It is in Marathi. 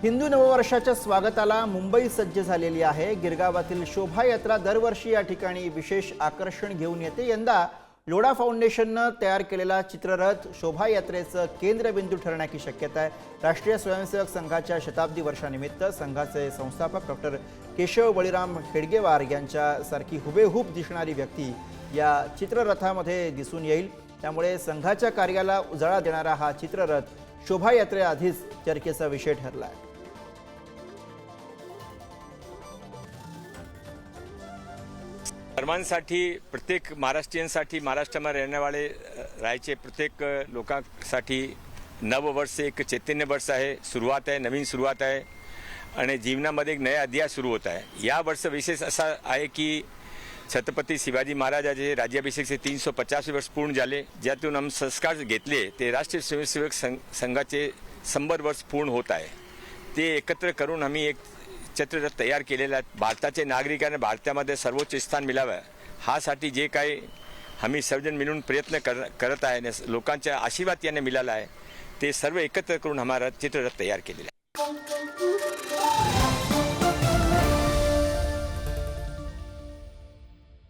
हिंदू नववर्षाच्या स्वागताला मुंबई सज्ज झालेली आहे। गिरगावातील शोभायात्रा दरवर्षी या ठिकाणी विशेष आकर्षण घेऊन येते। यंदा लोढा फाउंडेशनने तयार केलेला चित्ररथ शोभायात्रेचं केंद्रबिंदू ठरण्याची शक्यता आहे। राष्ट्रीय स्वयंसेवक संघाच्या शताब्दी वर्षानिमित्त संघाचे संस्थापक डॉक्टर केशव बळीराम हेडगेवार यांच्यासारखी हुबेहूब दिसणारी व्यक्ती या चित्ररथामध्ये दिसून येईल। त्यामुळे संघाच्या कार्याला उजाळा देणारा हा चित्ररथ शोभायात्रेआधीच चर्चेचा विषय ठरला आहे। धर्मांसाठी प्रत्येक महाराष्ट्रीयांसाठी महाराष्ट्रामध्ये रहनेवाले राहायचे प्रत्येक लोकांसाठी नववर्ष एक चैतन्य वर्ष आहे, सुरुवात आहे, नवीन सुरुवात आहे आणि जीवनामध्ये एक नया अध्याय सुरू होत आहे। या वर्ष विशेष असा आहे की छत्रपती शिवाजी महाराजांचे राज्याभिषेकचे 350 वर्ष पूर्ण झाले, ज्यातून आम्ही संस्कार घेतले ते राष्ट्रीय स्वयंसेवक संघाचे 100 वर्ष पूर्ण होत आहे। ते एकत्र करून आम्ही एक चित्ररथ तयार केलेला आहे। भारताचे नागरिकांना भारतामध्ये सर्वोच्च स्थान मिळावं हासाठी जे काही आम्ही सर्वजण मिळून प्रयत्न करत आहे, लोकांचा आशीर्वाद यांना मिळाला आहे, ते सर्व एकत्र करून आम्हाला चित्ररथ तयार केलेला आहे।